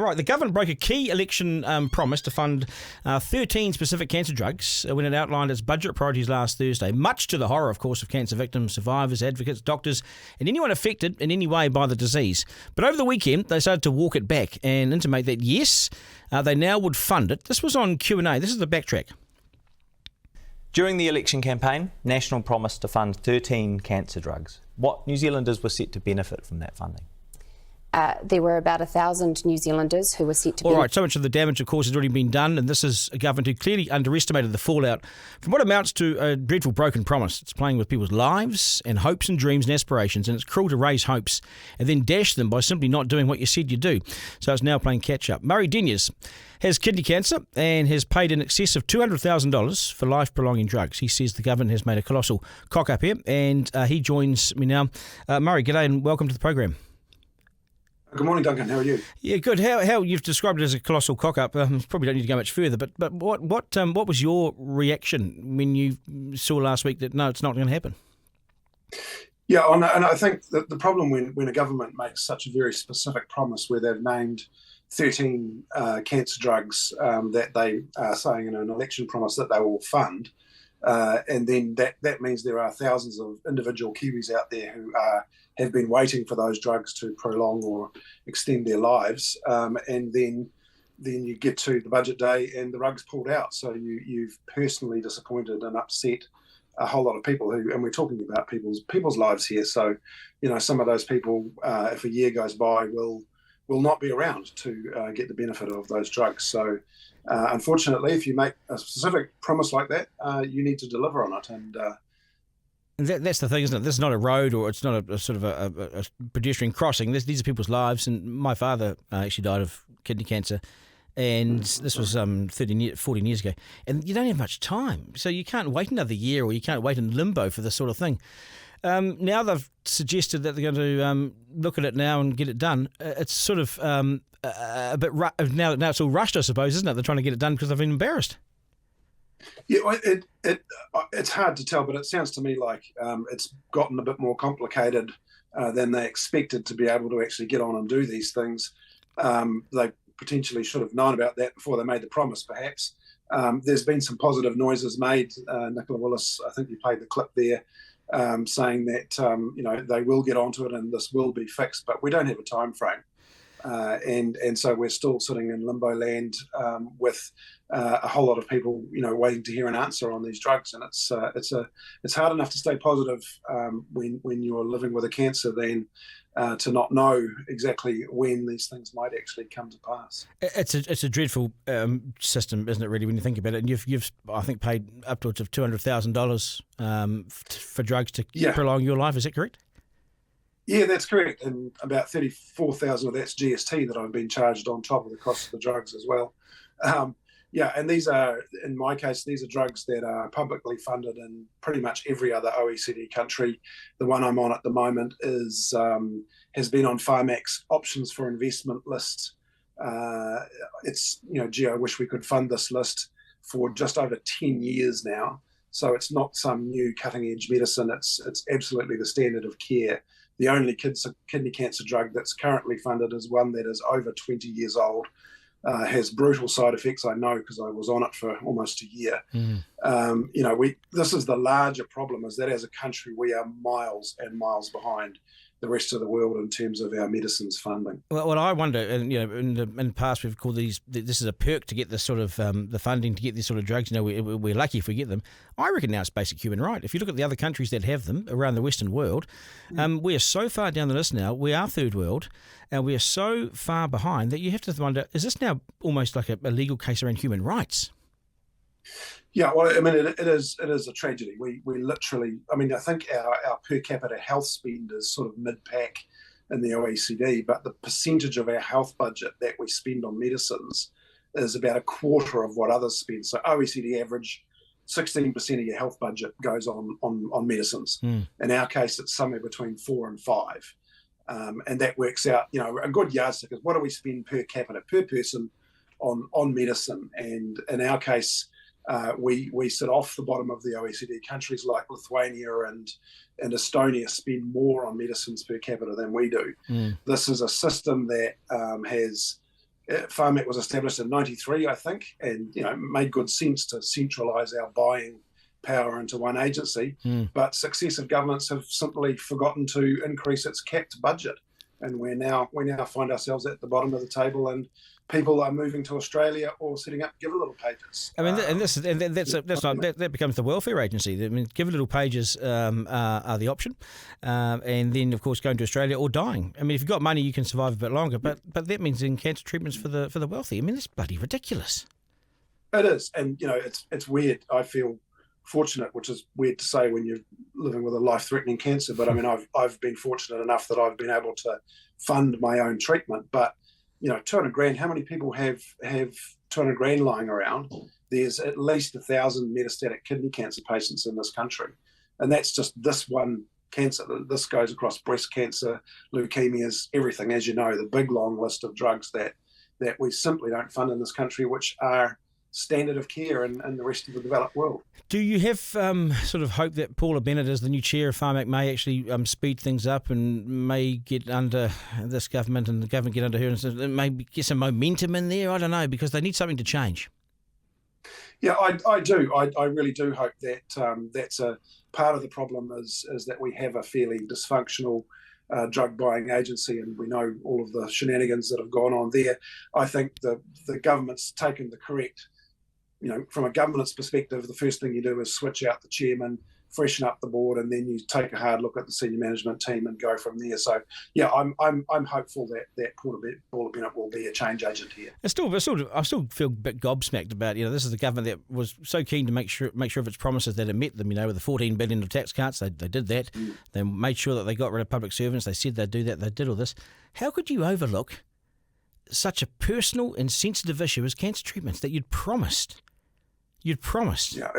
right, the government broke a key election promise to fund 13 specific cancer drugs when it outlined its budget priorities last Thursday, much to the horror, of course, of cancer victims, survivors, advocates, doctors, and anyone affected in any way by the disease. But over the weekend, they started to walk it back and intimate that, yes, they now would fund it. This was on Q&A. This is the backtrack. During the election campaign, National promised to fund 13 cancer drugs. What New Zealanders were set to benefit from that funding? There were about 1,000 New Zealanders who were set to benefit. All right, so much of the damage, of course, has already been done, and this is a government who clearly underestimated the fallout from what amounts to a dreadful broken promise. It's playing with people's lives and hopes and dreams and aspirations, and it's cruel to raise hopes and then dash them by simply not doing what you said you'd do. So it's now playing catch-up. Murray Denyer has kidney cancer and has paid in excess of $200,000 for life-prolonging drugs. He says the government has made a colossal cock-up here, and he joins me now. Murray, g'day and welcome to the program. Good morning, Duncan. How are you? Yeah, good. How you've described it as a colossal cock-up. Probably don't need to go much further. But what was your reaction when you saw last week that no, it's not going to happen? Yeah, and I think that the problem when a government makes such a very specific promise where they've named 13 cancer drugs that they are saying in an election promise that they will fund, and then that means there are thousands of individual Kiwis out there who have been waiting for those drugs to prolong or extend their lives, and then you get to the budget day and the rug's pulled out. So you've personally disappointed and upset a whole lot of people and we're talking about people's lives here. So, some of those people, if a year goes by, will not be around to get the benefit of those drugs. So, unfortunately, if you make a specific promise like that, you need to deliver on it. And that's the thing, isn't it? This is not a road, or it's not a sort of a pedestrian crossing. These are people's lives, and my father actually died of kidney cancer, and this was 14 years ago. And you don't have much time, so you can't wait another year, or you can't wait in limbo for this sort of thing. Now they've suggested that they're going to look at it now and get it done. It's sort of a bit now it's all rushed, I suppose, isn't it? They're trying to get it done because they've been embarrassed. Yeah, it's hard to tell, but it sounds to me like it's gotten a bit more complicated than they expected to be able to actually get on and do these things. They potentially should have known about that before they made the promise, perhaps. There's been some positive noises made. Nicola Willis, I think you played the clip there, saying that they will get onto it and this will be fixed, but we don't have a time frame. And so we're still sitting in limbo land with a whole lot of people, waiting to hear an answer on these drugs. And it's hard enough to stay positive when you're living with a cancer than to not know exactly when these things might actually come to pass. It's a dreadful system, isn't it? Really, when you think about it. And you've I think paid upwards of $200,000 for drugs to prolong your life. Is that correct? Yeah, that's correct. And about 34,000 of that's GST that I've been charged on top of the cost of the drugs as well. And these are, in my case, these are drugs that are publicly funded in pretty much every other OECD country. The one I'm on at the moment has been on Pharmac's options for investment list. It's, I wish we could fund this list for just over 10 years now. So it's not some new cutting edge medicine. It's absolutely the standard of care. The only kidney cancer drug that's currently funded is one that is over 20 years old, has brutal side effects. I know because I was on it for almost a year. This is the larger problem, is that as a country we are miles and miles behind the rest of the world in terms of our medicines funding. Well, I wonder, and in the past we've called this is a perk to get this sort of the funding to get these sort of drugs. We're lucky if we get them. I reckon now it's basic human right. If you look at the other countries that have them around the Western world, we are so far down the list now. We are third world, and we are so far behind that you have to wonder: is this now almost like a legal case around human rights? Yeah, well, I mean, it is a tragedy. We literally, I think our per capita health spend is sort of mid-pack in the OECD, but the percentage of our health budget that we spend on medicines is about a quarter of what others spend. So OECD average, 16% of your health budget goes on medicines. In our case, it's somewhere between 4 and 5. And that works out, a good yardstick is what do we spend per capita, per person on medicine. And in our case, we sit off the bottom of the OECD. Countries like Lithuania and Estonia spend more on medicines per capita than we do. This is a system that has Pharmac was established in '93, I think, and it made good sense to centralise our buying power into one agency. But successive governments have simply forgotten to increase its capped budget, and we now find ourselves at the bottom of the table, and people are moving to Australia or setting up Give a Little Pages. I mean, that becomes the welfare agency. I mean, Give a Little Pages are the option, and then of course going to Australia or dying. I mean, if you've got money, you can survive a bit longer, but that means in cancer treatments for the wealthy. I mean, it's bloody ridiculous. It is, and it's weird. I feel fortunate, which is weird to say when you're living with a life-threatening cancer, but I mean, I've been fortunate enough that I've been able to fund my own treatment. But 200 grand, how many people have 200 grand lying around? There's at least 1,000 metastatic kidney cancer patients in this country, and that's just this one cancer. This goes across breast cancer, leukemias, everything, as you know, the big long list of drugs that we simply don't fund in this country, which are standard of care in the rest of the developed world. Do you have sort of hope that Paula Bennett, as the new chair of Pharmac, may actually speed things up and may get under this government and the government get under her and maybe get some momentum in there? I don't know, because they need something to change. Yeah, I do. I really do hope that that's a part of the problem is that we have a fairly dysfunctional drug buying agency, and we know all of the shenanigans that have gone on there. I think the government's taken the correct, from a governance perspective, the first thing you do is switch out the chairman, freshen up the board, and then you take a hard look at the senior management team and go from there. So, yeah, I'm hopeful that Paula Bennett will be a change agent here. I still feel a bit gobsmacked about, this is the government that was so keen to make sure of its promises that it met them, with the 14 billion of tax cuts. They did that. They made sure that they got rid of public servants. They said they'd do that. They did all this. How could you overlook such a personal and sensitive issue as cancer treatments that you'd promised? Yeah,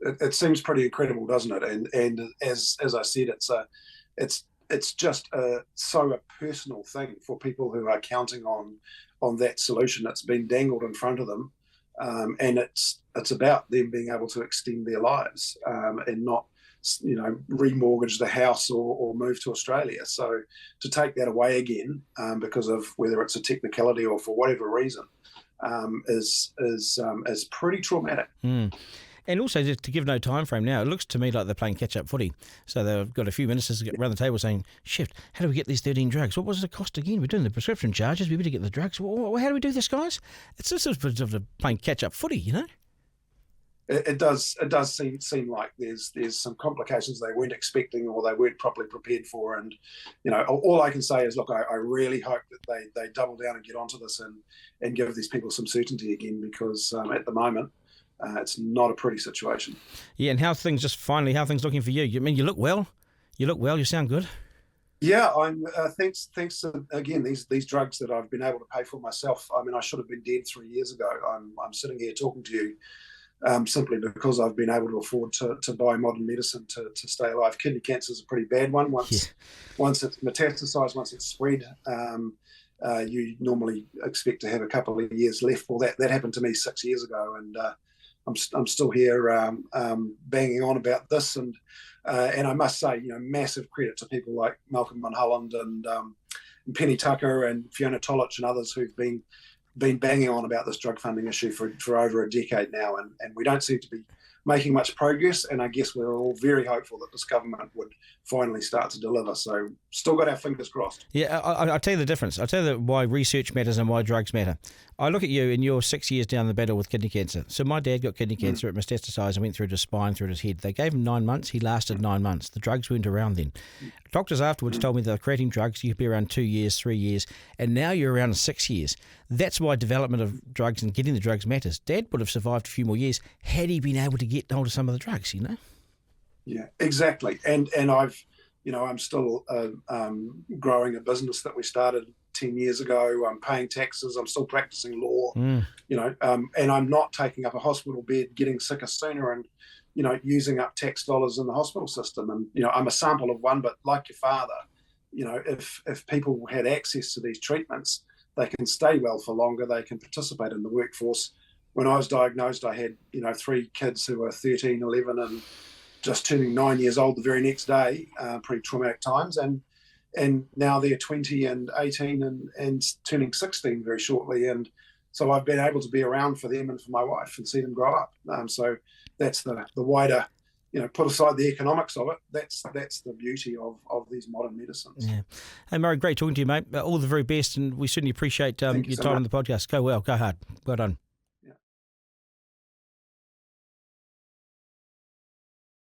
it seems pretty incredible, doesn't it? And as I said, it's just so a personal thing for people who are counting on that solution. It's been dangled in front of them, and it's about them being able to extend their lives and not remortgage the house or move to Australia. So to take that away again because of whether it's a technicality or for whatever reason is pretty traumatic. And also, to give no time frame now, it looks to me like they're playing catch-up footy. So they've got a few ministers around the table saying, "Shift, how do we get these 13 drugs? What was the cost again? We're doing the prescription charges. We better get the drugs. Well, how do we do this, guys?" It's just sort of playing catch-up footy, It does seem like there's some complications they weren't expecting or they weren't properly prepared for, and all I can say is, look, I really hope that they double down and get onto this and give these people some certainty again, because at the moment it's not a pretty situation. Yeah, and how things looking for you? I mean, you look well. You sound good. Yeah, I'm. Thanks to, again, these drugs that I've been able to pay for myself. I mean, I should have been dead 3 years ago. I'm sitting here talking to you simply because I've been able to afford to buy modern medicine to stay alive. Kidney cancer is a pretty bad one. Once it's metastasized, once it's spread, you normally expect to have a couple of years left. Well, that happened to me 6 years ago, and I'm still here banging on about this, and I must say, massive credit to people like Malcolm Mulholland and Penny Tucker and Fiona Tolich and others who've been banging on about this drug funding issue for over a decade now, and we don't seem to be making much progress, and I guess we're all very hopeful that this government would finally start to deliver. So still got our fingers crossed. Yeah, I'll tell you the difference. I'll tell you why research matters and why drugs matter. I look at you and you're 6 years down the battle with kidney cancer. So my dad got kidney cancer. It metastasised and went through his spine, through his head. They gave him 9 months. He lasted 9 months. The drugs weren't around then. Doctors afterwards told me they were creating drugs. You could be around 2 years, 3 years, and now you're around 6 years. That's why development of drugs and getting the drugs matters. Dad would have survived a few more years had he been able to get hold of some of the drugs, Yeah, exactly. And I'm still growing a business that we started 10 years ago. I'm paying taxes. I'm still practicing law, and I'm not taking up a hospital bed, getting sicker sooner, and, using up tax dollars in the hospital system. And, I'm a sample of one, but like your father, if people had access to these treatments, they can stay well for longer. They can participate in the workforce. When I was diagnosed, I had, 3 kids who were 13, 11, and just turning 9 years old the very next day, pretty traumatic times. And, and now they're 20 and 18 and turning 16 very shortly. And so I've been able to be around for them and for my wife and see them grow up. So that's the wider, put aside the economics of it, that's the beauty of these modern medicines. Yeah. Hey, Murray, great talking to you, mate. All the very best, and we certainly appreciate your time on the podcast. Go well, go hard. Well done.